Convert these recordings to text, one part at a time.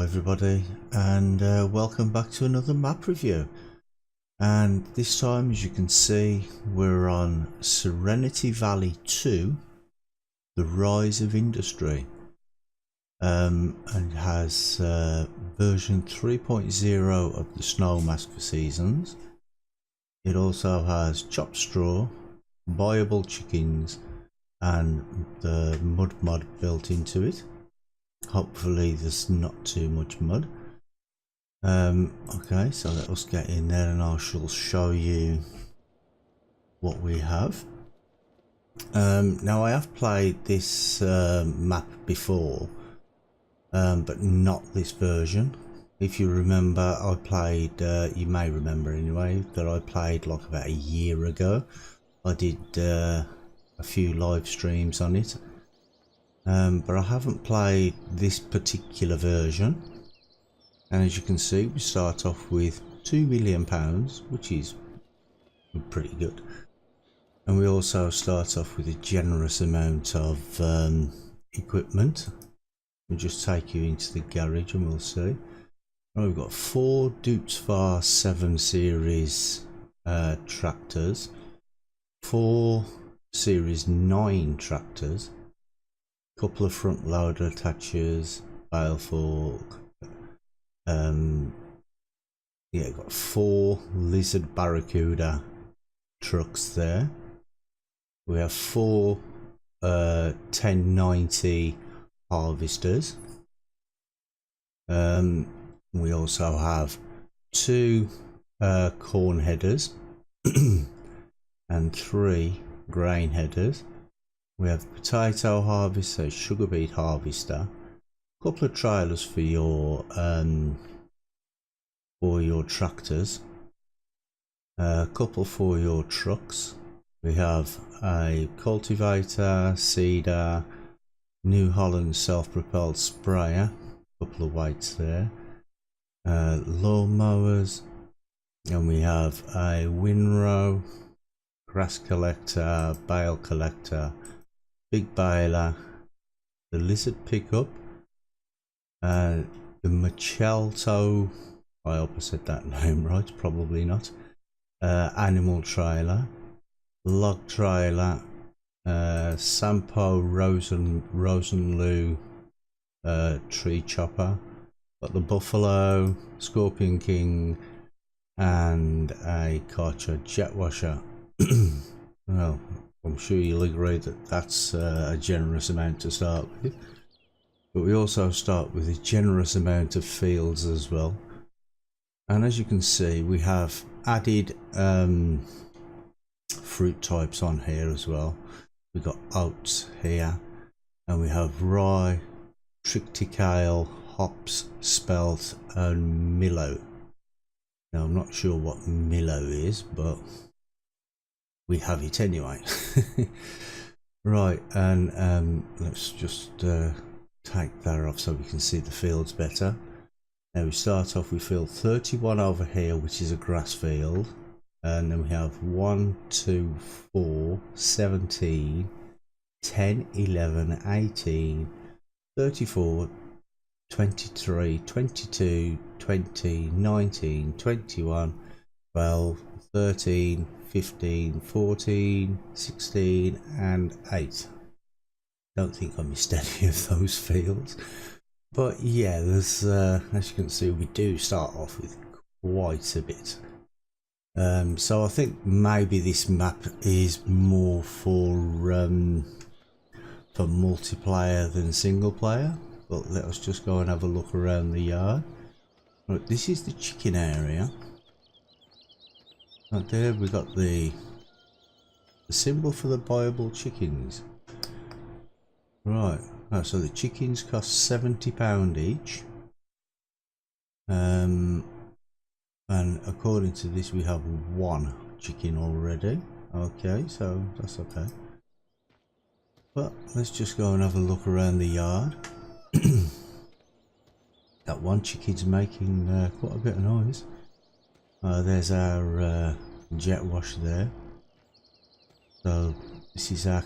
everybody, and welcome back to another map review. And this time, as you can see, we're on Serenity Valley 2, The Rise of Industry, and it has version 3.0 of the Snow Mask for Seasons. It also has chopped straw, viable chickens, and the mud mod built into it. Hopefully there's not too much mud. Okay, so let us get in there and I shall show you what we have. Now I have played this map before, but not this version. If you remember, I played, you may remember anyway, that I played like about a year ago. I did a few live streams on it. But I haven't played this particular version, and as you can see, we start off with £2 million, which is pretty good, and we also start off with a generous amount of equipment. We'll just take you into the garage and we'll see. Right, we've got 4 Doughboy 7 series tractors, 4 series 9 tractors, couple of front loader attachers, bale fork, yeah, got 4 Lizard Barracuda trucks there. We have 4 1090 harvesters. We also have 2 corn headers and 3 grain headers. We have potato harvester, sugar beet harvester, a couple of trailers for your tractors, a couple for your trucks. We have a cultivator, seeder, New Holland self-propelled sprayer, a couple of weights there, lawn mowers, and we have a windrow, grass collector, bale collector, big baler, the lizard pickup, the Machelto, I hope I said that name right, probably not, animal trailer, log trailer, Sampo Rosenloo tree chopper, got the buffalo, Scorpion King, and a Karcher jet washer. Well, I'm sure you'll agree that that's a generous amount to start with, but we also start with a generous amount of fields as well. And as you can see, we have added fruit types on here as well. We've got oats here, and we have rye, triticale, hops, spelt, and millet. Now I'm not sure what millet is, but we have it anyway. Right, and let's just take that off so we can see the fields better. Now we start off with field 31 over here, which is a grass field, and then we have 1, 2, 4, 17, 10, 11, 18, 34, 23, 22, 20, 19, 21, 12, 13, 15, 14, 16, and 8. Don't think I missed any of those fields, but yeah, there's as you can see, we do start off with quite a bit. So I think maybe this map is more for multiplayer than single player, but let us just go and have a look around the yard. Right, this is the chicken area. Right there we got the symbol for the viable chickens. Right, so the chickens cost £70 each, and according to this we have 1 chicken already. Okay, so that's okay, but let's just go and have a look around the yard. That 1 chicken's making quite a bit of noise. There's our jet wash there. So this is our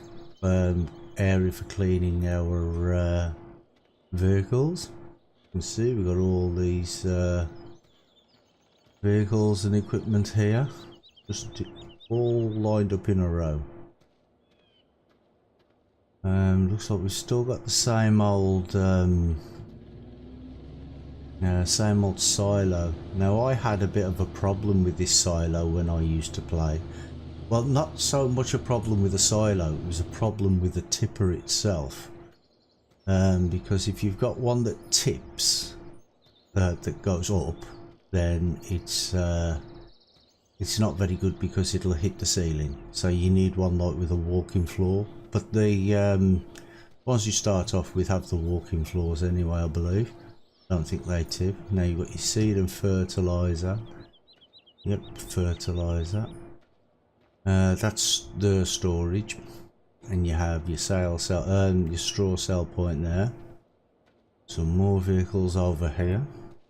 area for cleaning our vehicles. can see we've got all these vehicles and equipment here, just all lined up in a row. Looks like we've still got the same old silo. Now, I had a bit of a problem with this silo when I used to play. Well, not so much a problem with the silo, it was a problem with the tipper itself. Because if you've got one that tips, that goes up, then it's not very good because it'll hit the ceiling. So you need one like with a walking floor. But the ones you start off with have the walking floors anyway, I believe. Don't think they tip. Now you've got your seed and fertilizer. Yep, fertilizer. That's the storage, and you have your your straw sale point there. Some more vehicles over here.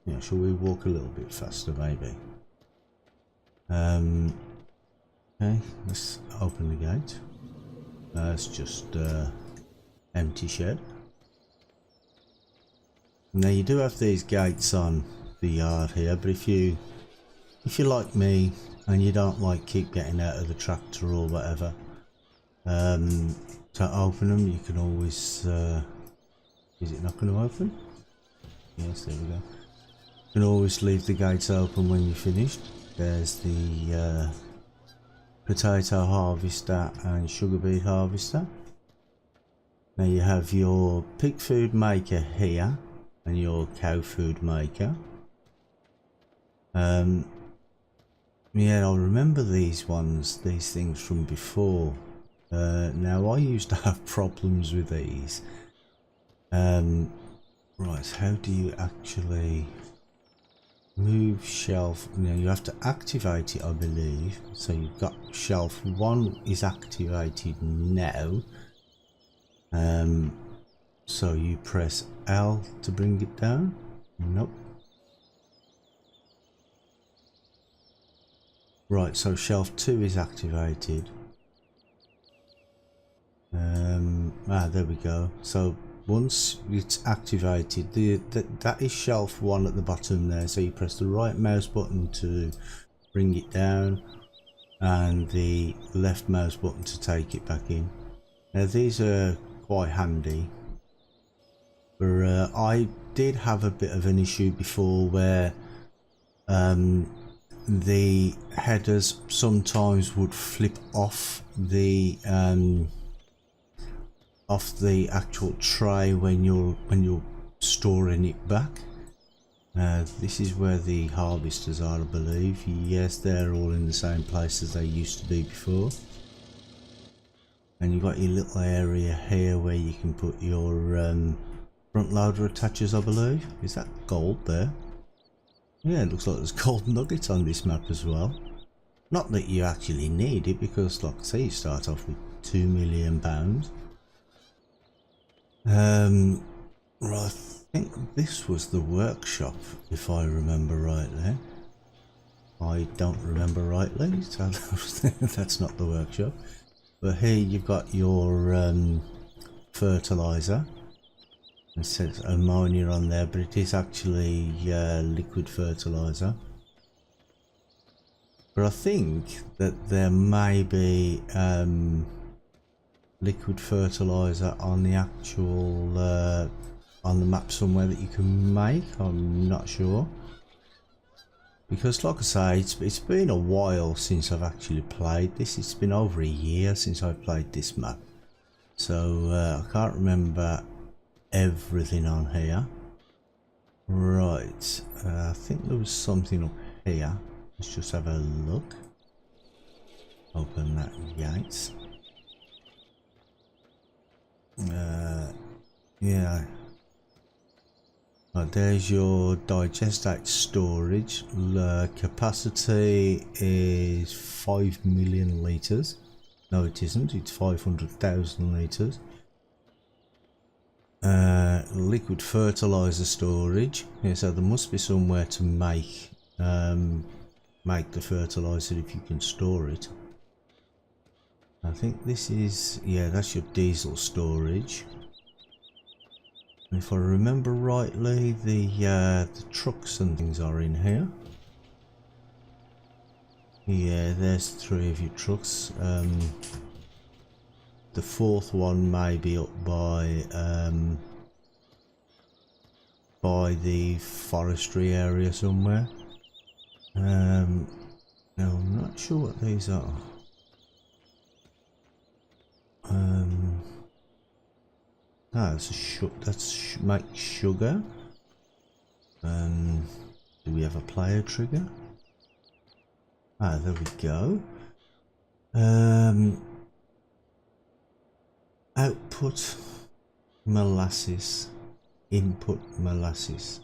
Yeah, shall we walk a little bit faster maybe? Okay, let's open the gate. It's just empty shed. Now you do have these gates on the yard here, but if you like me and you don't like keep getting out of the tractor or whatever, to open them you can always is it not going to open? Yes, there we go. You can always leave the gates open when you're finished. There's the potato harvester and sugar beet harvester. Now you have your pig food maker here and your cow food maker. Yeah, I remember these things from before. Now I used to have problems with these. Right, how do you actually move shelf? Now you have to activate it, I believe. So you've got shelf 1 is activated now. So you press L to bring it down. Nope. Right, so shelf 2 is activated. There we go. So once it's activated, that is shelf 1 at the bottom there. So you press the right mouse button to bring it down and the left mouse button to take it back in. Now these are quite handy. I did have a bit of an issue before where the headers sometimes would flip off the actual tray when you're storing it back. This is where the harvesters are, I believe. Yes, they're all in the same place as they used to be before. And you've got your little area here where you can put your front loader attaches, I believe. Is that gold there? Yeah, it looks like there's gold nuggets on this map as well. Not that you actually need it, because like I say, you start off with £2 million. Right, I think this was the workshop, if I remember rightly. I don't remember rightly, so that's not the workshop. But here you've got your fertilizer. It says ammonia on there, but it is actually liquid fertilizer. But I think that there may be liquid fertilizer on the actual on the map somewhere that you can make. I'm not sure, because like I say, it's been a while since I've actually played this. It's been over a year since I've played this map, so I can't remember everything on here. Right, I think there was something up here. Let's just have a look. Open that gate. Yeah. Right, there's your digestate storage. Capacity is 5 million litres. No, it isn't. It's 500,000 litres. Liquid fertilizer storage. Yeah, so there must be somewhere to make the fertilizer if you can store it. I think this is, yeah, that's your diesel storage. If I remember rightly, the trucks and things are in here. Yeah, there's 3 of your trucks. The 4th one may be up by the forestry area somewhere. No, I'm not sure what these are. That's make sugar. Do we have a player trigger? There we go. Output molasses, input molasses.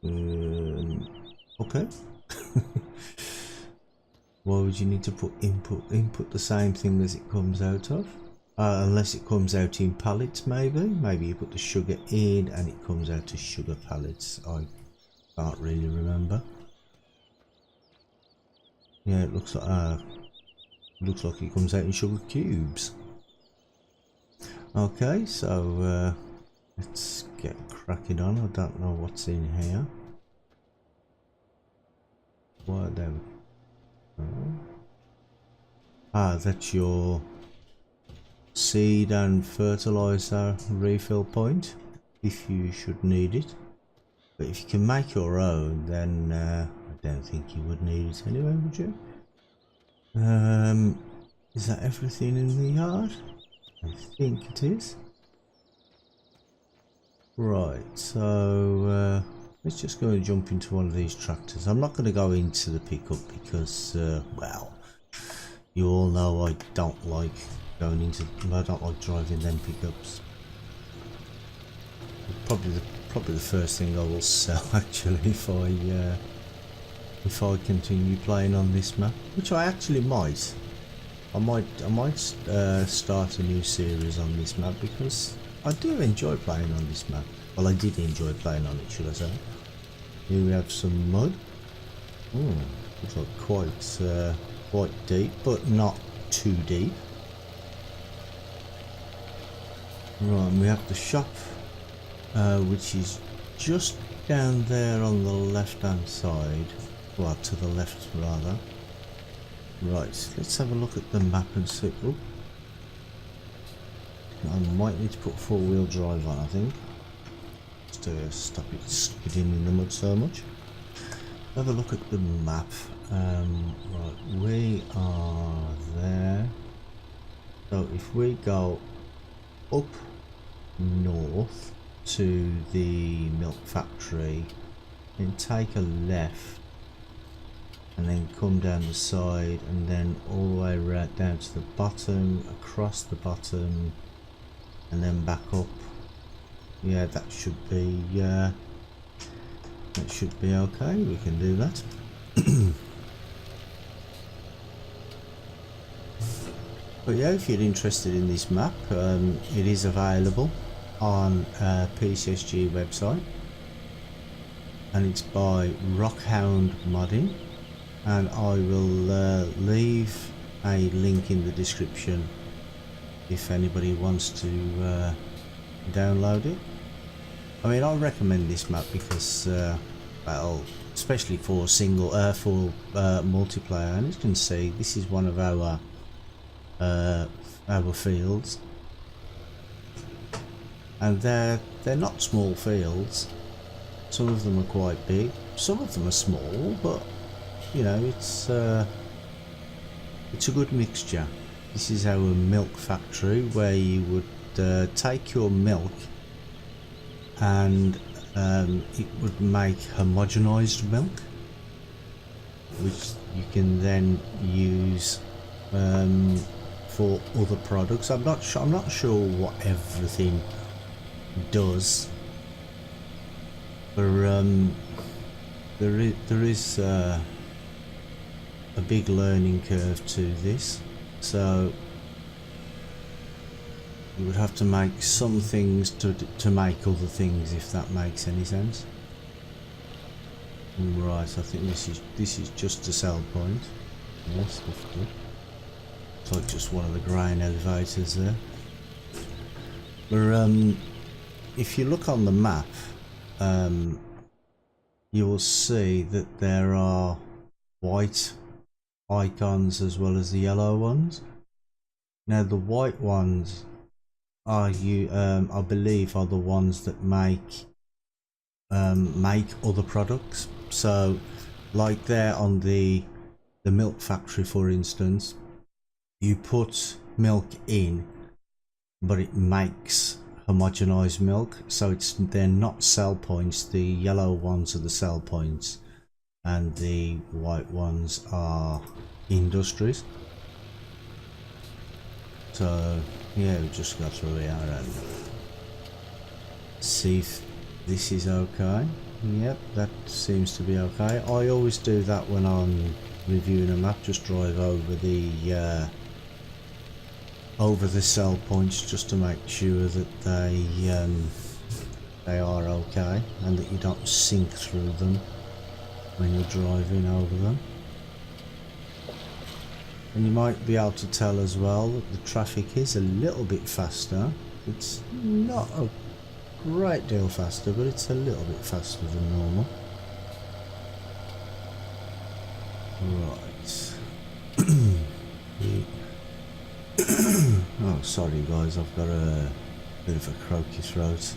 Okay. Why would you need to put input? Input the same thing as it comes out of? Unless it comes out in pallets, maybe. Maybe you put the sugar in and it comes out as sugar pallets. I can't really remember. Yeah, it looks like it comes out in sugar cubes. Okay, so let's get cracking on. I don't know what's in here. What there? That's your seed and fertilizer refill point if you should need it. But if you can make your own, then I don't think you would need it anyway, would you? Is that everything in the yard? I think it is. Right, so let's just go and jump into one of these tractors. I'm not going to go into the pickup because, well, you all know I don't like driving them pickups. Probably the first thing I will sell actually if I continue playing on this map, which I actually might. I might start a new series on this map because I do enjoy playing on this map. Well, I did enjoy playing on it, should I say. Here we have some mud. Looks like quite deep, but not too deep. Right, and we have the shop, which is just down there on the left hand side. Well, to the left rather. Right, let's have a look at the map and see. Oh, I might need to put 4-wheel drive on, I think, just to stop it skidding in the mud so much. Have a look at the map. Right, we are there. So if we go up north to the milk factory, then take a left and then come down the side and then all the way right down to the bottom, across the bottom, and then back up. Yeah, that should be okay. We can do that. But yeah, if you're interested in this map, it is available on PCSG website, and it's by Rockhound Modding. And I will leave a link in the description if anybody wants to download it. I mean, I recommend this map because, well, especially for multiplayer. And as you can see, this is one of our fields, and they're not small fields. Some of them are quite big, some of them are small, but you know, it's a good mixture. This is our milk factory where you would take your milk and it would make homogenized milk, which you can then use for other products. I'm not sure what everything does, but there is a big learning curve to this, so you would have to make some things to make other things, if that makes any sense. Right, I think this is just a sell point. Yes, that's good. It's like just one of the grain elevators there. But if you look on the map, you will see that there are white icons as well as the yellow ones. Now the white ones are I believe are the ones that make other products. So like there on the milk factory, for instance, you put milk in, but it makes homogenized milk, so they're not sell points. The yellow ones are the sell points and the white ones are industries. So yeah, we just go through here and see if this is okay. Yep, that seems to be okay. I always do that when I'm reviewing a map, just drive over the sell points just to make sure that they are okay and that you don't sink through them when you're driving over them. And you might be able to tell as well that the traffic is a little bit faster. It's not a great deal faster, but it's a little bit faster than normal. Right. Oh, sorry guys, I've got a bit of a croaky throat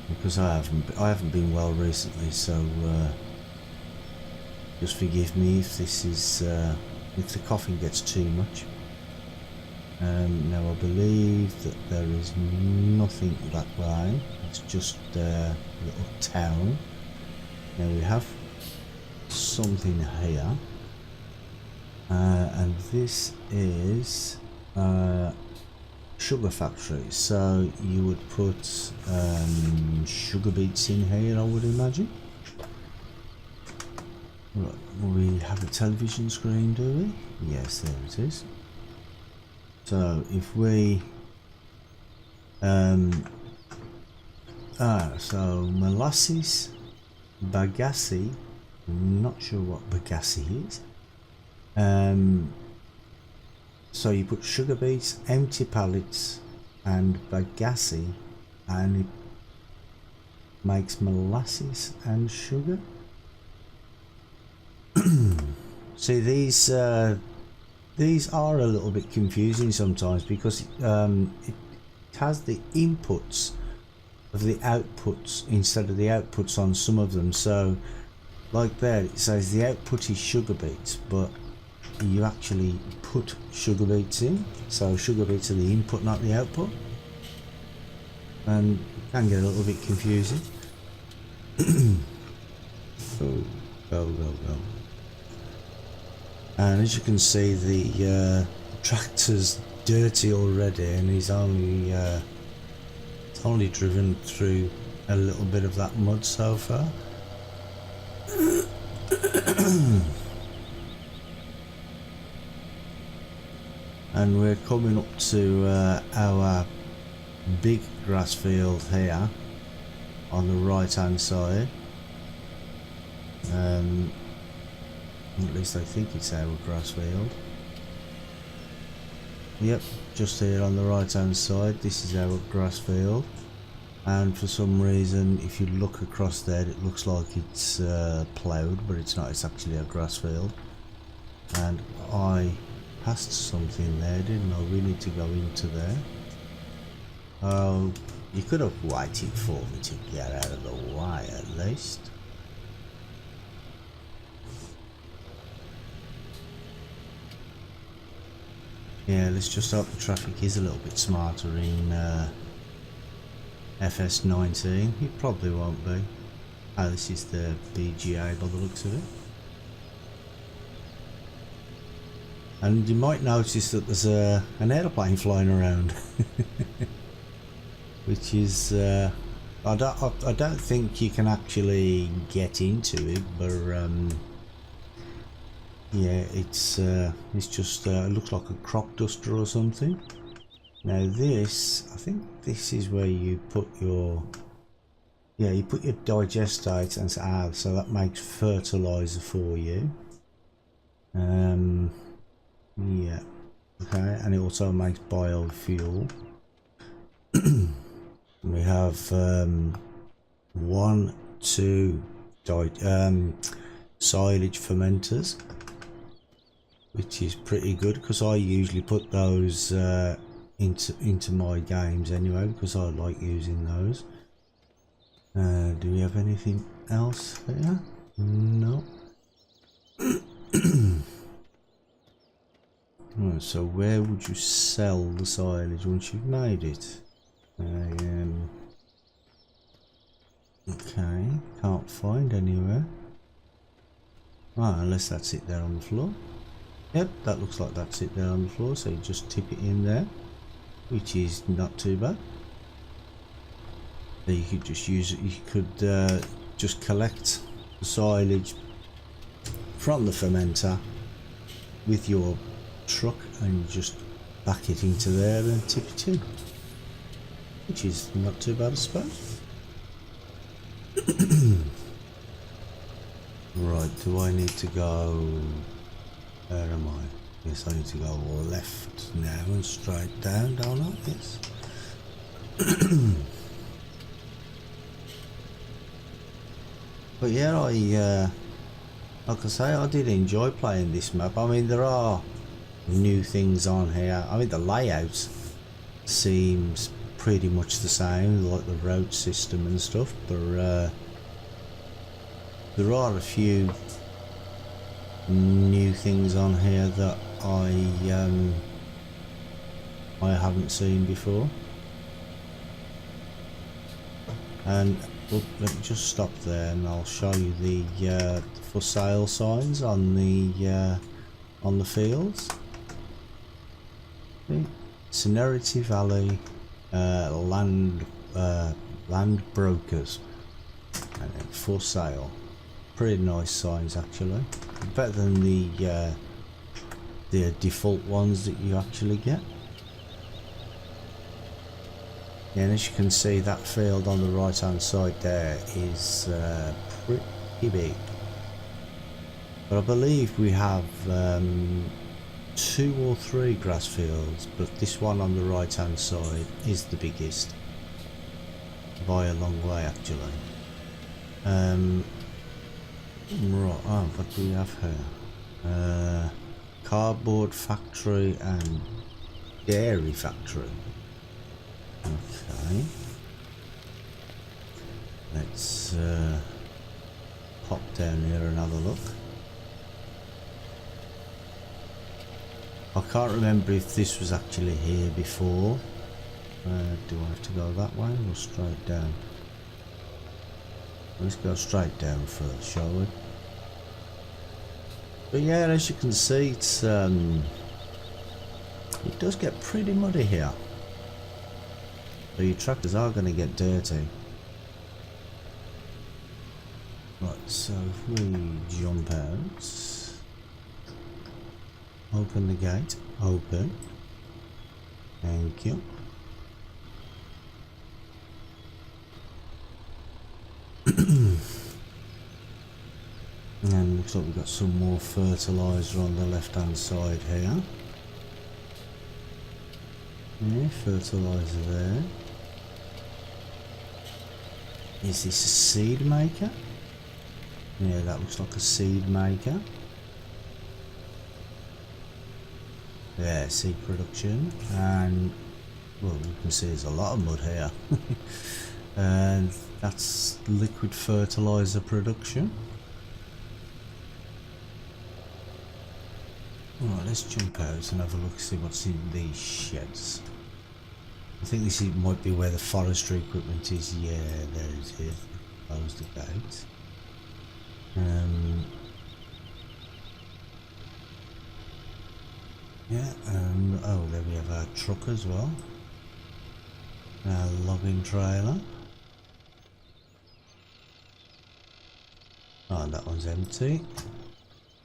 because I haven't been well recently, so just forgive me if this is if the coughing gets too much. Now I believe that there is nothing that way. It's just a little town. Now we have something here. And this is sugar factory, so you would put sugar beets in here, I would imagine. Right, we have a television screen, do we? Yes, there it is. So if we so molasses, bagasse, I'm not sure what bagasse is. So you put sugar beets, empty pallets and bagasse, and it makes molasses and sugar. See, these are a little bit confusing sometimes because it has the inputs of the outputs instead of the outputs on some of them. So like there it says the output is sugar beets, but you actually put sugar beets in, so sugar beets are the input, not the output, and it can get a little bit confusing. Go. And as you can see, the tractor's dirty already, and he's only driven through a little bit of that mud so far. And we're coming up to our big grass field here on the right hand side. At least I think it's our grass field. Yep, just here on the right hand side, this is our grass field. And for some reason, if you look across there, it looks like it's ploughed, but it's not, it's actually a grass field. And I passed something there, didn't I? We need to go into there. Oh, you could have waited for me to get out of the way at least. Yeah, let's just hope the traffic is a little bit smarter in FS19. It probably won't be. Oh, this is the BGA by the looks of it. And you might notice that there's an airplane flying around, which is I don't think you can actually get into it, but yeah, it's just it looks like a crop duster or something. Now this, I think this is where you put your digestate and so that makes fertilizer for you. Yeah, okay, and it also makes biofuel. We have 1, 2 silage fermenters, which is pretty good because I usually put those into my games anyway, because I like using those. Do we have anything else here? No. Right, so where would you sell the silage once you've made it? Okay, can't find anywhere. Unless that's it there on the floor. Yep, that looks like that's it there on the floor, so you just tip it in there, which is not too bad. So you could just use it, you could just collect the silage from the fermenter with your truck and just back it into there and tip it in, which is not too bad, I suppose. Right, do I need to go, where am I? Yes, I need to go left now and straight down, don't I? Yes. But yeah, like I say, I did enjoy playing this map. I mean, there are new things on here. I mean, the layout seems pretty much the same, like the road system and stuff, but there are a few new things on here that I haven't seen before. And look, let me just stop there and I'll show you the for sale signs on the fields. See? Serenity Valley land brokers, and then for sale. Pretty nice signs actually, better than the default ones that you actually get. Yeah, and as you can see, that field on the right hand side there is pretty big, but I believe we have 2 or 3 grass fields, but this one on the right hand side is the biggest by a long way actually. Right, what do we have here? Cardboard factory and dairy factory. Okay, let's pop down here and have a look. I can't remember if this was actually here before. Do I have to go that way or straight down? Let's go straight down first, shall we? But yeah, as you can see, it's it does get pretty muddy here. So your tractors are going to get dirty. Right, so if we jump out, open the gate, open. Thank you. And looks like we've got some more fertiliser on the left hand side here. Yeah, fertiliser there. Is this a seed maker? Yeah, that looks like a seed maker. Yeah, seed production. And well, you can see there's a lot of mud here. And that's liquid fertiliser production. Alright, let's jump out and have a look, see what's in these sheds. I think this might be where the forestry equipment is. Yeah, there it is. Close the gate. Yeah, oh, there we have our truck as well. Our logging trailer. Oh, and that one's empty.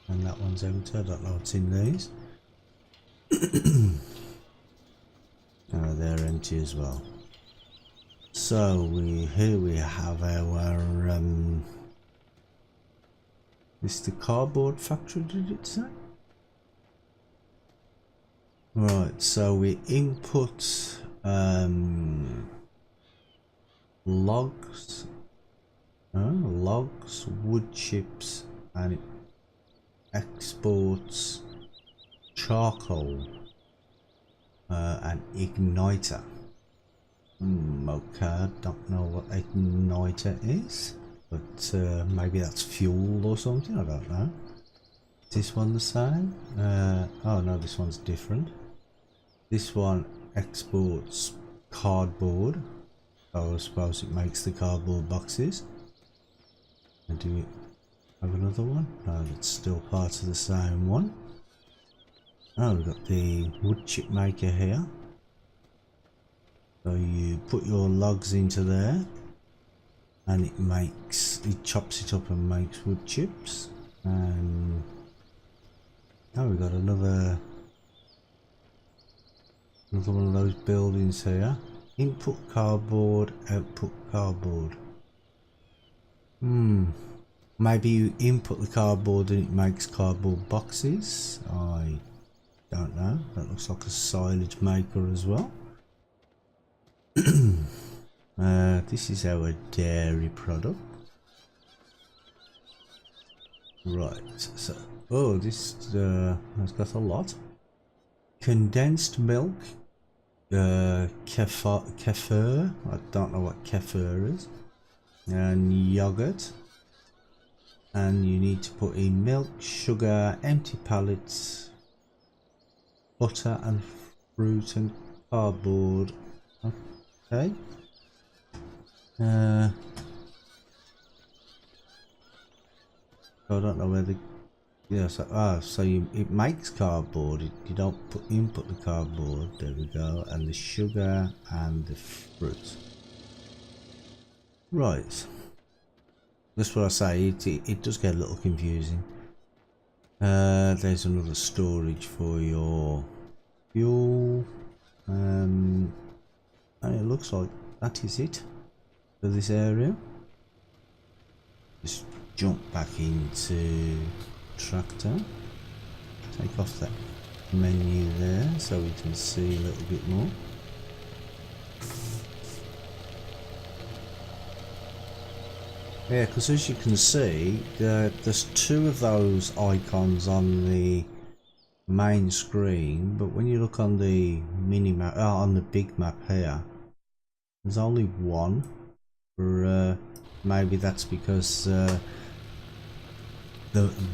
And that one's empty. I don't know what's in these. Oh, they're empty as well. So here we have our this is the cardboard factory, did it say? Right, so we input logs, logs, wood chips, and it exports charcoal and igniter. Okay, don't know what igniter is, but maybe that's fuel or something, I don't know. Is this one the same? Oh no, this one's different. This one exports cardboard, so I suppose it makes the cardboard boxes. And do we have another one? No, it's still part of the same one. Oh, we've got the wood chip maker here. So you put your logs into there and it chops it up and makes wood chips. And now we've got another one of those buildings here. Input cardboard, output cardboard. Maybe you input the cardboard and it makes cardboard boxes. I don't know. That looks like a silage maker as well. This is our dairy product. Right, so this has got a lot. Condensed milk, kefir, I don't know what kefir is, and yogurt. And you need to put in milk, sugar, empty pallets, butter and fruit and cardboard. Okay. I don't know where the so it makes cardboard. You don't input the cardboard. There we go, and the sugar and the fruit. Right. That's what I say. It does get a little confusing. There's another storage for your fuel. And it looks like that is it for this area. Just jump back into tractor. Take off that menu there so we can see a little bit more. Yeah, because as you can see, there's two of those icons on the main screen, but when you look on the mini map, on the big map here, there's only one. Or maybe that's because the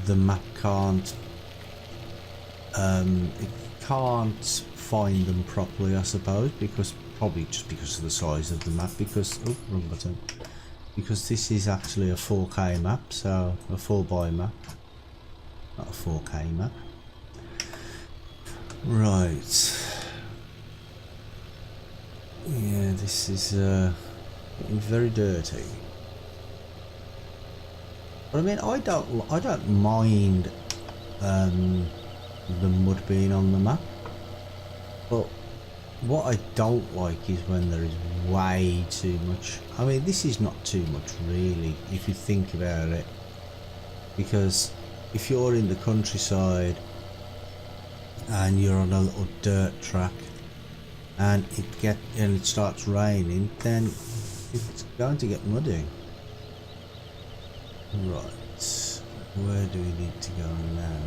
map can't find them properly, I suppose, probably just because of the size of the map. Because wrong button. Because this is actually a 4K map, so a 4x map, not a 4K map. Right. Yeah, this is getting very dirty. But I mean, I don't mind the mud being on the map, but what I don't like is when there is way too much. I mean, this is not too much really, if you think about it, because if you're in the countryside and you're on a little dirt track and it starts raining, then it's going to get muddy. Right, where do we need to go now?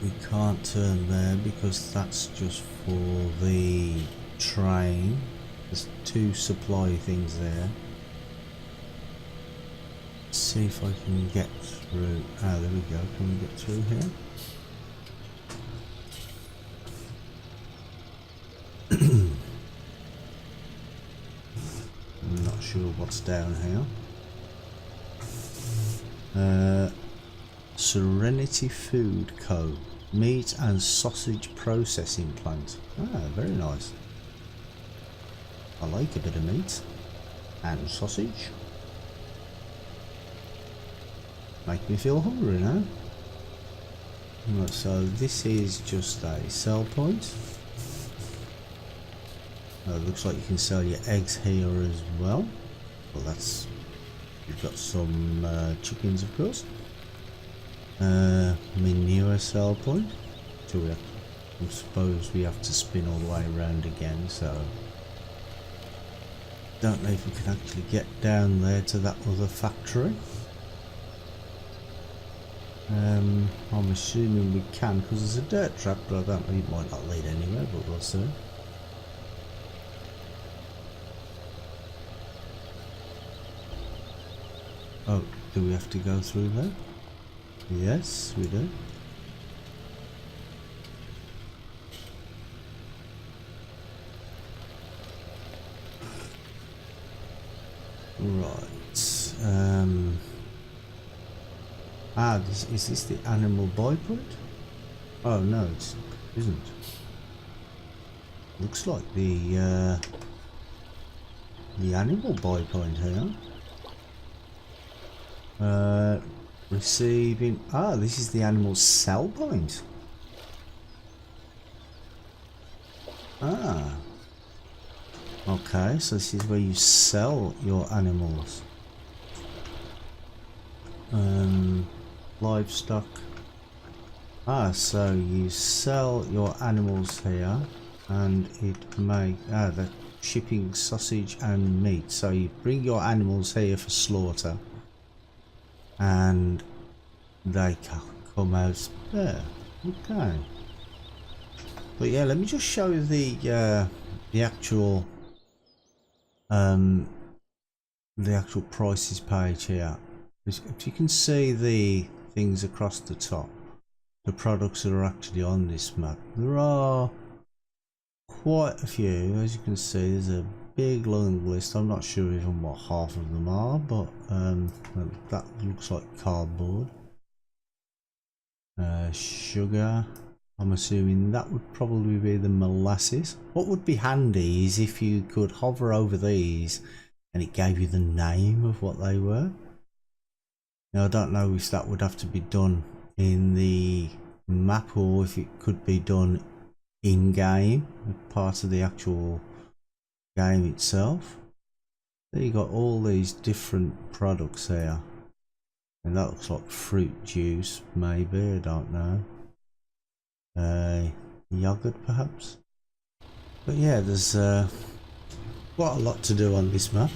We can't turn there because that's just for the train. There's two supply things there. Let's see if I can get through. Ah, there we go. Can we get through here? I'm not sure what's down here. Serenity Food Co. Meat and sausage processing plant. Ah, very nice. I like a bit of meat and sausage. Make me feel hungry now. Right, so this is just a sell point. Looks like you can sell your eggs here as well. Well, that's, you've got some chickens, of course. Manure sell point. So we have I suppose we have to spin all the way around again, so don't know if we can actually get down there to that other factory. I'm assuming we can because there's a dirt track, but I don't know, it might not lead anywhere, but we'll see. Oh, do we have to go through there? Yes, we do. Right. Is this the animal buy point? Oh no, it isn't. Looks like the animal buy point here. Receiving. This is the animal sell point. Okay, so this is where you sell your animals. Livestock. So you sell your animals here, and it may the shipping sausage and meat. So you bring your animals here for slaughter, and they come out there. Okay. But yeah, let me just show you the actual prices page here. If you can see the things across the top, the products that are actually on this map, there are quite a few. As you can see, there's a big long list. I'm not sure even what half of them are, but that looks like cardboard. Sugar, I'm assuming that would probably be the molasses. What would be handy is if you could hover over these and it gave you the name of what they were. Now I don't know if that would have to be done in the map or if it could be done in game, part of the actual game itself. There you got all these different products here, and that looks like fruit juice, maybe, I don't know. Yogurt perhaps. But yeah, there's quite a lot to do on this map.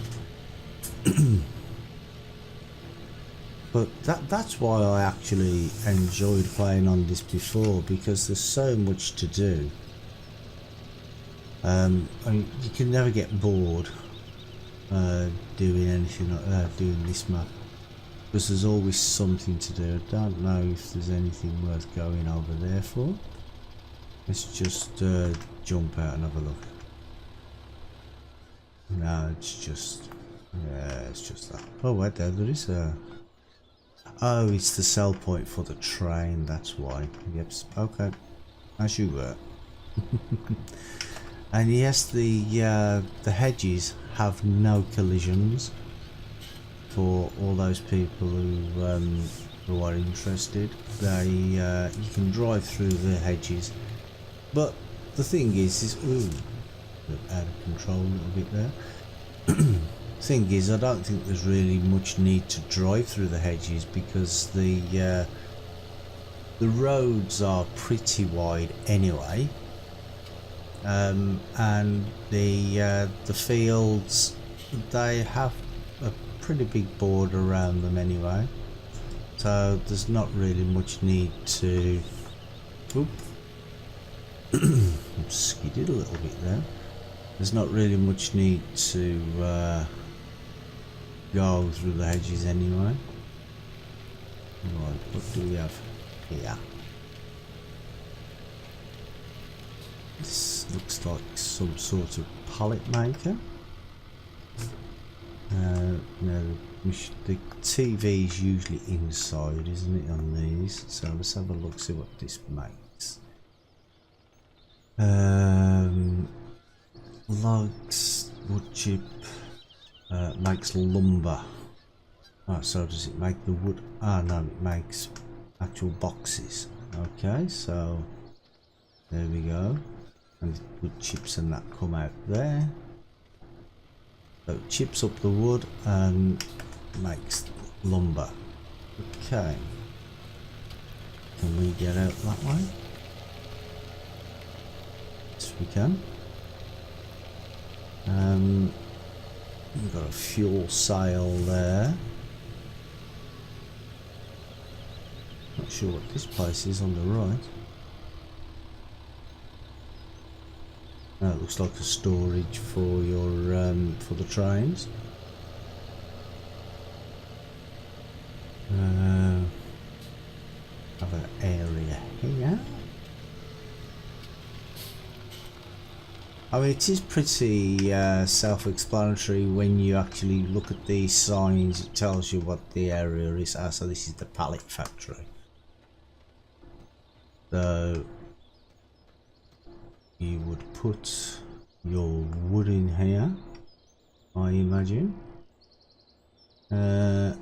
But that's why I actually enjoyed playing on this before, because there's so much to do. I mean, you can never get bored doing anything like doing this map, because there's always something to do. I don't know if there's anything worth going over there for. Let's just jump out and have a look. No, it's just, yeah, it's just that. Oh wait, there is a. Oh, it's the sell point for the train, that's why. Yep, okay, as you were. And yes, the hedges have no collisions for all those people who are interested. They you can drive through the hedges, but the thing is ooh, out of control a little bit there. Thing is, I don't think there's really much need to drive through the hedges, because the roads are pretty wide anyway, and the fields, they have a pretty big border around them anyway, so there's not really much need to. Oop. Skidded a little bit there. There's not really much need to go through the hedges anyway. Right, what do we have here? This looks like some sort of pallet maker. Now the TV is usually inside, isn't it, on these? So let's have a look, see what this makes. Logs, wood chip, makes lumber. Oh, so does it make the wood? Ah, no, it makes actual boxes. Okay, so there we go. And wood chips and that come out there. So it chips up the wood and makes lumber. Okay. Can we get out that way? Yes, we can. We've got a fuel sail there. Not sure what this place is on the right. Oh, it looks like a storage for your for the trains. Have an area here. I mean, it is pretty self-explanatory when you actually look at these signs. It tells you what the area is. So this is the pallet factory. So you would put your wood in here, I imagine. I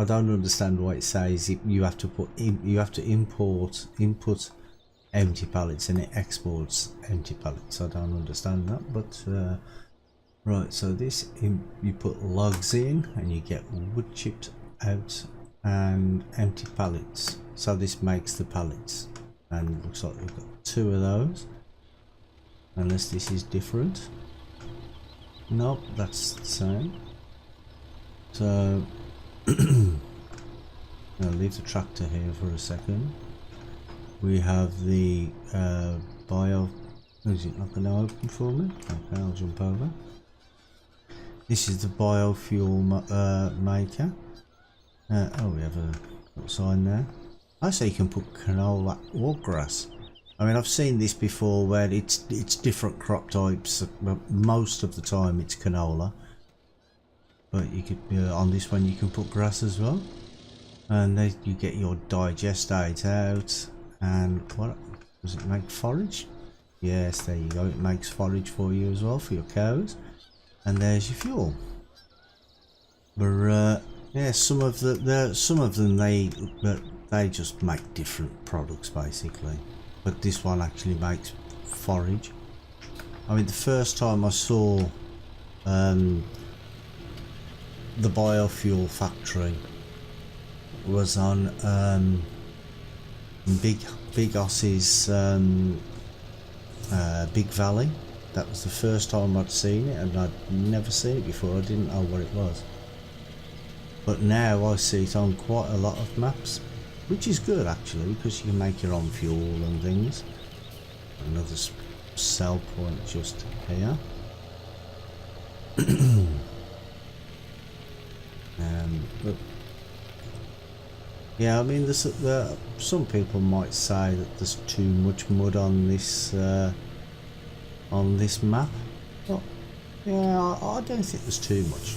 don't understand why it says you have to put in, you have to input empty pallets and it exports empty pallets. I don't understand that, but right. So this you put logs in and you get wood chipped out and empty pallets. So this makes the pallets, and it looks like we've got 2 of those. Unless this is different. Nope, that's the same. So I'll leave the tractor here for a second. We have the bio. Is it not going to open for me? Okay, I'll jump over. This is the biofuel maker. Oh, we have a little sign there. I say you can put canola or grass. I mean, I've seen this before where it's different crop types, but most of the time it's canola. But you could on this one you can put grass as well, and then you get your digestate out. And what does it make? Forage? Yes, there you go. It makes forage for you as well for your cows, and there's your fuel. But yeah, some of them they just make different products basically. But this one actually makes forage. I mean, the first time I saw the biofuel factory was on Big Oss's Big Valley. That was the first time I'd seen it, and I'd never seen it before. I didn't know what it was, but now I see it on quite a lot of maps, which is good actually, because you can make your own fuel and things. Another sell point just here. But yeah, I mean, some people might say that there's too much mud on this map. But yeah, I don't think there's too much.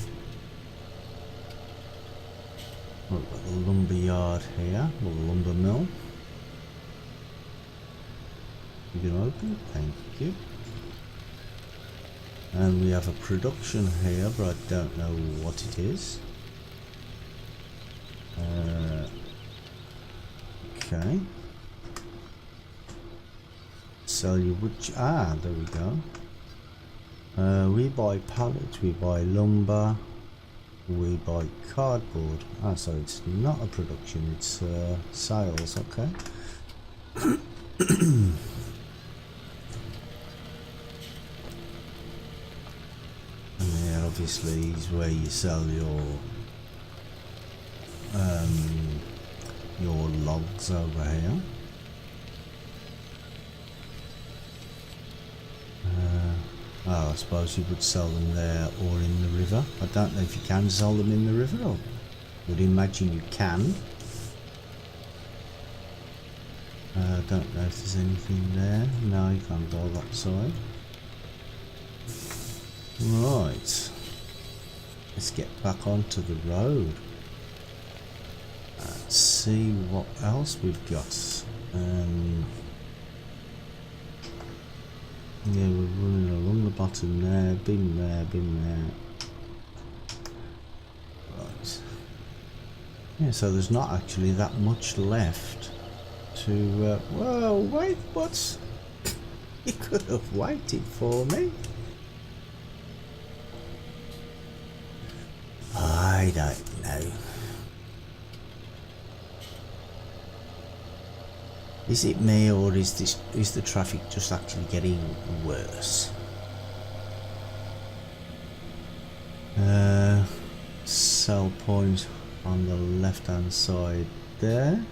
We've got the lumber yard here, or the lumber mill. You can open it, thank you. And we have a production here, but I don't know what it is. Okay. So you would there we go. We buy pallets, we buy lumber, we buy cardboard. So it's not a production, it's sales. Okay. And there obviously is where you sell your logs over here. I suppose you would sell them there or in the river. I don't know if you can sell them in the river, or would imagine you can. I don't know if there's anything there. No, you can't go that side. Right, let's get back onto the road. Let's see what else we've got. Yeah, we're running along the bottom there, been there. Right. Yeah, so there's not actually that much left to... whoa, wait, what? You could have waited for me. I don't know. Is it me, or is the traffic just actually getting worse? Sell point on the left hand side there.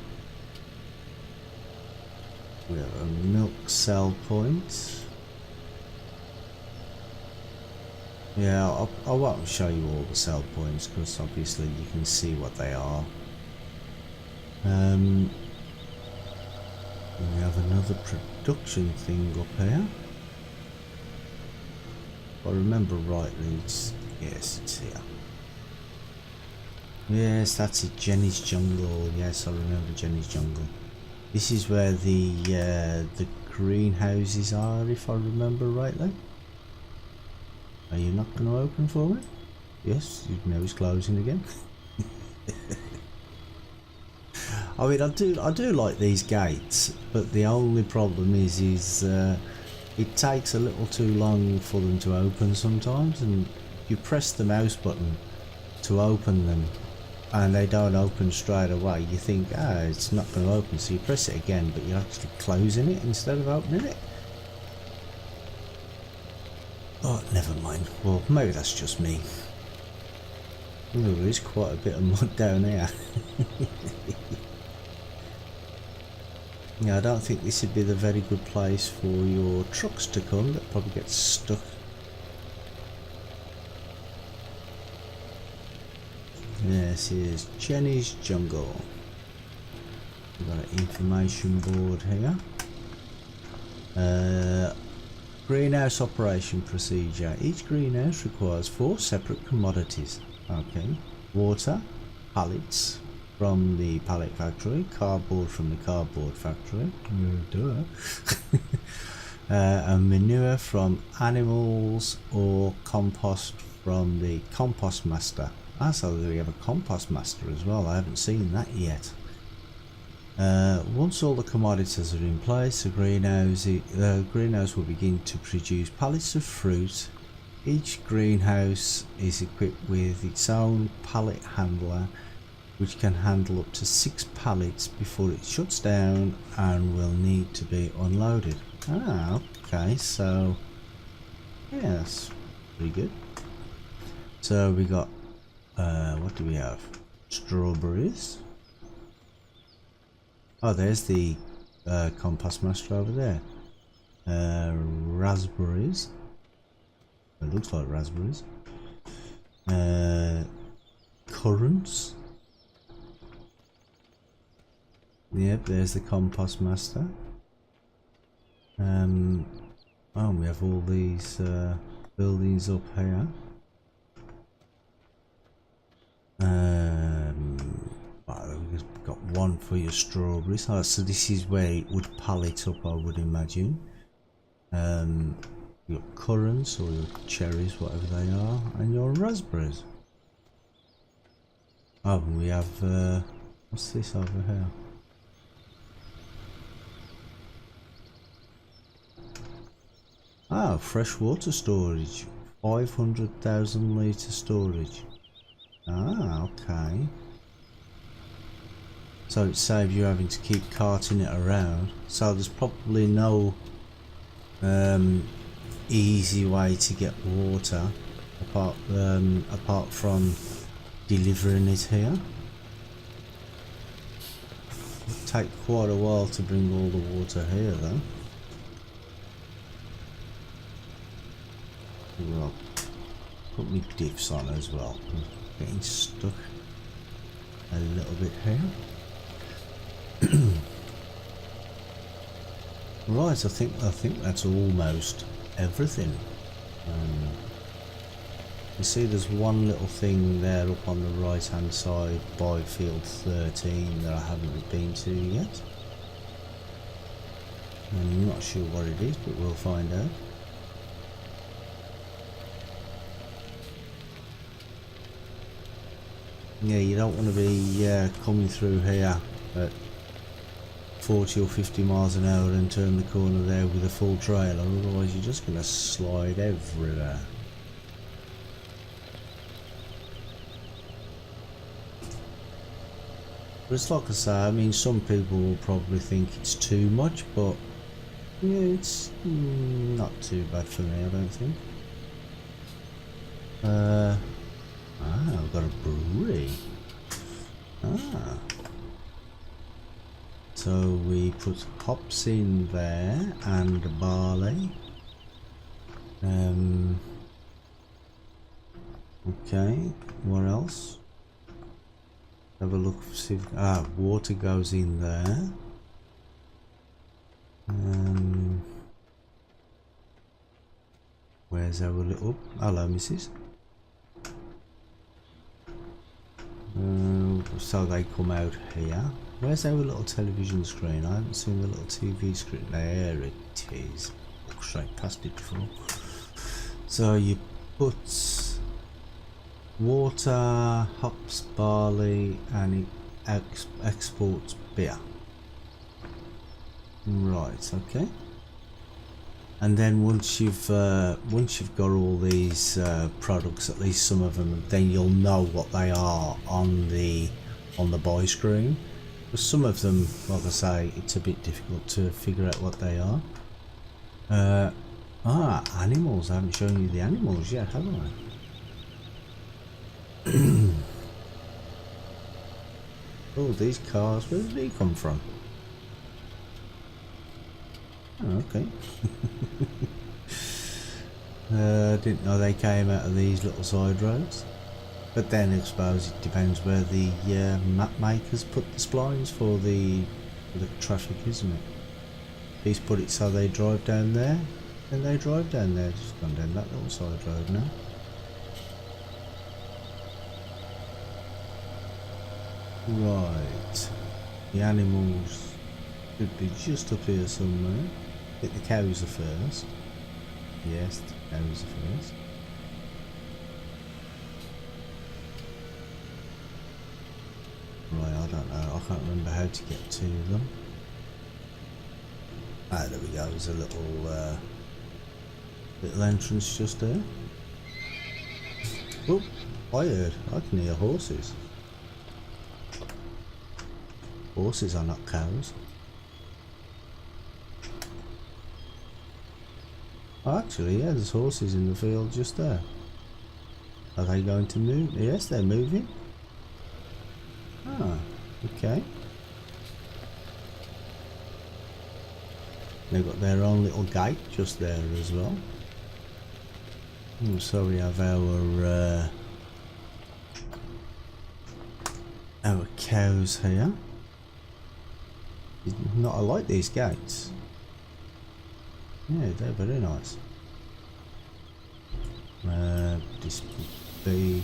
We have a milk sell point. Yeah, I won't show you all the sell points because obviously you can see what they are. We have another production thing up here. If I remember rightly, yes, it's here. Yes, that's it, Jenny's Jungle. Yes, I remember Jenny's Jungle. This is where the greenhouses are, if I remember rightly. Are you not going to open for me? Yes, now it's closing again. I mean, I do like these gates, but the only problem is it takes a little too long for them to open sometimes, and you press the mouse button to open them and they don't open straight away. You think, it's not going to open, so you press it again, but you're actually closing it instead of opening it. Oh, never mind. Well, maybe that's just me. Ooh, there is quite a bit of mud down here. Yeah, I don't think this would be the very good place for your trucks to come. They'll probably get stuck. This is Jenny's Jungle. We've got an information board here. Greenhouse operation procedure. Each greenhouse requires 4 separate commodities. Okay. Water, pallets from the pallet factory, cardboard from the cardboard factory, and manure from animals, or compost from the compost master. So we have a compost master as well. I haven't seen that yet. Once all the commodities are in place, the greenhouse will begin to produce pallets of fruit. Each greenhouse is equipped with its own pallet handler, which can handle up to 6 pallets before it shuts down and will need to be unloaded. Okay, so yeah, that's pretty good. So we got what do we have? Strawberries. Oh, there's the compost master over there. Raspberries. It looks like raspberries. Currants. Yep, there's the compost master. Oh, we have all these buildings up here. We've got one for your strawberries. So this is where it would pallet up, I would imagine. Your currants or your cherries, whatever they are, and your raspberries. Oh, and we have what's this over here? Oh, freshwater storage, 500,000 litre storage. Okay. So it saves you having to keep carting it around. So there's probably no easy way to get water apart from delivering it here. It'll take quite a while to bring all the water here though. Well, put me diffs on as well. I'm getting stuck a little bit here. Right, I think that's almost everything. You see there's one little thing there up on the right hand side by field 13 that I haven't been to yet. I'm not sure what it is, but we'll find out. Yeah, you don't want to be coming through here at 40 or 50 miles an hour and turn the corner there with a full trailer, otherwise you're just going to slide everywhere. But it's like I say, I mean, some people will probably think it's too much, but yeah, it's not too bad for me, I don't think. I've got a brewery. Ah. So we put hops in there and barley. Okay, what else? Have a look, see if, water goes in there. Where's our little, hello missus. So they come out here. Where's our little television screen? I haven't seen the little TV screen. There it is. Look straight past it before. So you put water, hops, barley, and it exports beer. Right, okay. And then once you've got all these products, at least some of them, then you'll know what they are on the buy screen. But some of them, like I say, it's a bit difficult to figure out what they are. Animals. I haven't shown you the animals yet, have I? Oh, these cars, where did they come from? Oh, okay. Didn't know they came out of these little side roads. But then I suppose it depends where the map makers put the splines for the traffic, isn't it? He's put it so they drive down there, and they drive down there, just gone down that little side road now. Right, the animals should be just up here somewhere. I think the cows are first. Yes, the cows are first. Right, I don't know, I can't remember how to get to them. Ah, there we go, there's a little entrance just there. Oh, I can hear horses. Horses are not cows. Oh, actually, yeah, there's horses in the field just there. Are they going to move? Yes, they're moving. Ah, okay. They've got their own little gate just there as well. So we have our cows here. Not, I like these gates. Yeah, they're very nice. This would be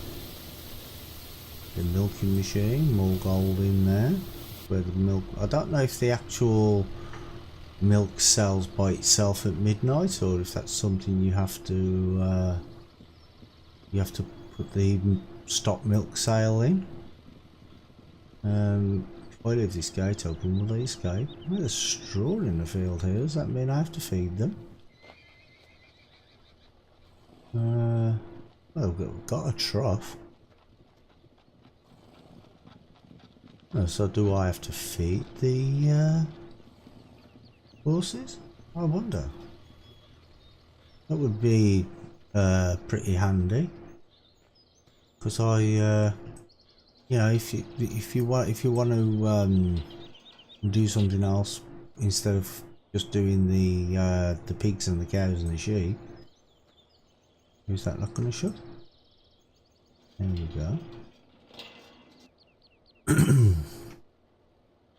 the milking machine, more gold in there. Where the milk, I don't know if the actual milk sells by itself at midnight, or if that's something you have to put the stop milk sale in. If I leave this gate open, will they escape? Well, there's straw in the field here. Does that mean I have to feed them? Well, we've got a trough. So do I have to feed the horses? I wonder. That would be pretty handy, because I, you know, if you want to do something else instead of just doing the pigs and the cows and the sheep. Is that not going to shut? There we go.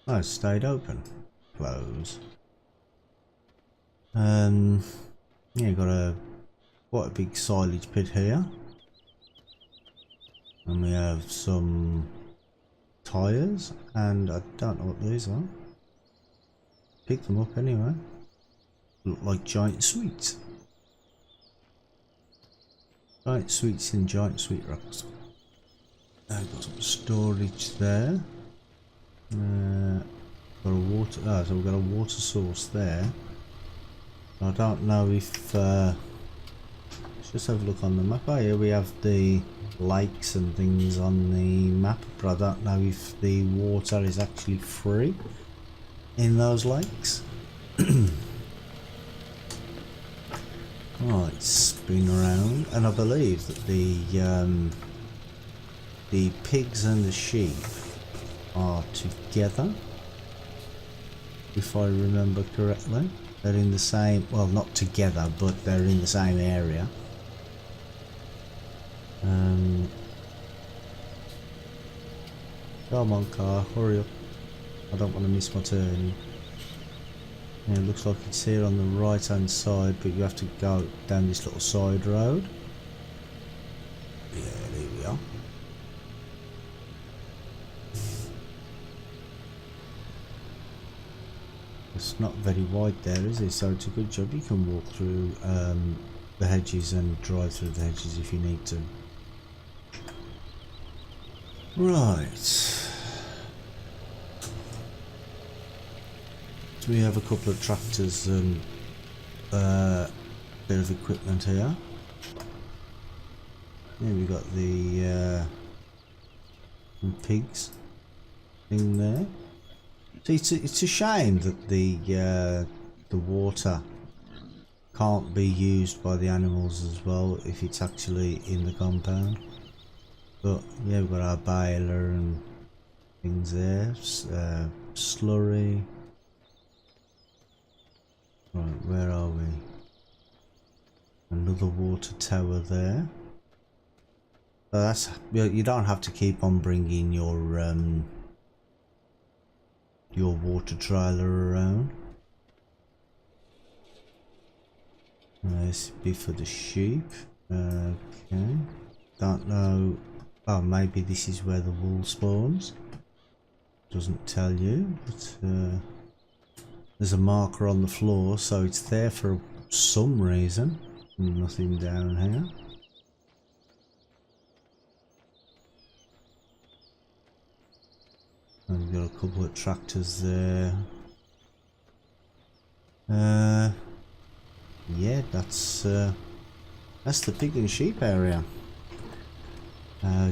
Oh, it stayed open. Close. Yeah, got quite a big silage pit here, and we have some tyres, and I don't know what these are. Pick them up anyway. Look like giant sweets. Giant sweets in giant sweet rocks. I've got some storage there. Got a water. So we've got a water source there. I don't know if let's just have a look on the map. Oh, here we have the lakes and things on the map, but I don't know if the water is actually free in those lakes. Right, spin around, and I believe that the pigs and the sheep are together, if I remember correctly. They're in the same, well, not together, but they're in the same area. Come on, car, hurry up. I don't want to miss my turn. Yeah, it looks like it's here on the right hand side, but you have to go down this little side road. Yeah, there we are. It's not very wide there, is it? So it's a good job you can walk through the hedges and drive through the hedges if you need to. Right. So we have a couple of tractors and bit of equipment here. Here we got the pigs in there. See, it's a shame that the water can't be used by the animals as well if it's actually in the compound. But yeah, we've got our baler and things there, slurry. Right, where are we? Another water tower there. So that's, you don't have to keep on bringing your water trailer around. This be for the sheep. Okay. Don't know. Oh, maybe this is where the wool spawns. Doesn't tell you, but there's a marker on the floor, so it's there for some reason. Nothing down here. And we've got a couple of tractors there. Yeah, that's the pig and sheep area.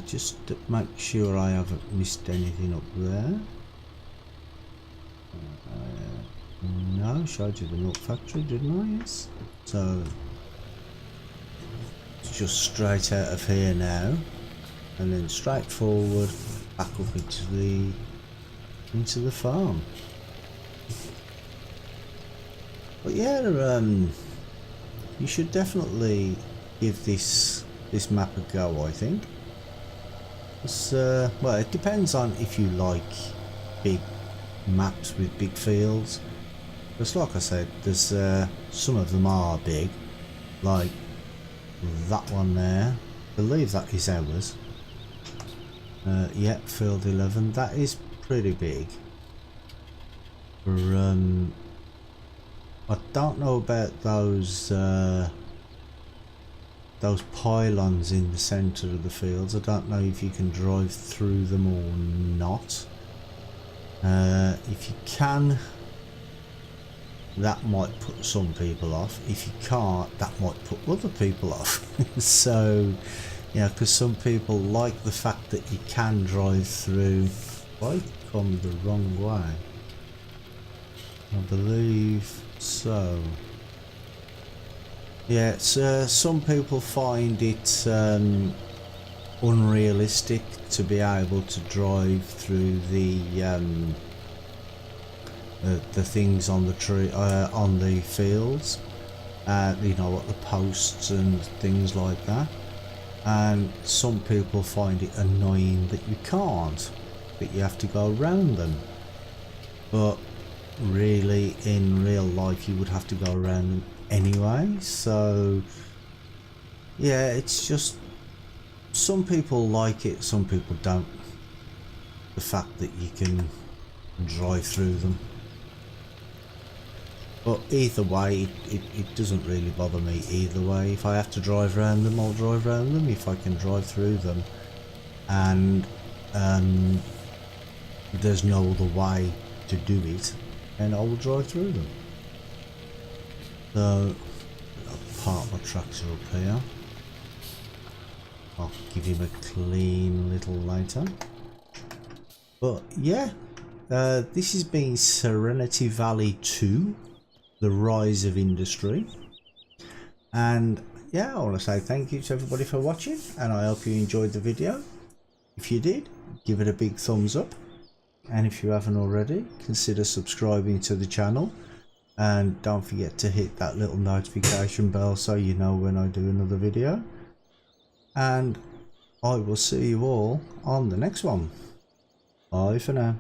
Just to make sure I haven't missed anything up there. No, I showed you the milk factory, didn't I? Yes. So it's just straight out of here now, and then straight forward back up into the farm. But yeah, you should definitely give this map a go, I think. It's, well, it depends on if you like big maps with big fields. Because like I said, there's some of them are big, like that one there. I believe that is ours. Yep, field 11. That is pretty big. I don't know about those pylons in the centre of the fields. I don't know if you can drive through them or not. If you can, that might put some people off. If you can't, that might put other people off. So, yeah, because some people like the fact that you can drive through. I come the wrong way, I believe so. Yeah, it's, some people find it unrealistic to be able to drive through the things on the tree, on the fields, you know, like the posts and things like that. And some people find it annoying that you can't, that you have to go around them. But really, in real life, you would have to go around them anyway. So yeah, it's just, some people like it, some people don't. The fact that you can drive through them. But either way, it doesn't really bother me either way. If I have to drive around them, I'll drive around them. If I can drive through them and there's no other way to do it, then I will drive through them. So I'll park my tractor up here. I'll give him a clean little later. But yeah, this has been Serenity Valley 2, The Rise of Industry. And yeah, I want to say thank you to everybody for watching, and I hope you enjoyed the video. If you did, give it a big thumbs up, and if you haven't already, consider subscribing to the channel, and don't forget to hit that little notification bell so you know when I do another video. And I will see you all on the next one. Bye for now.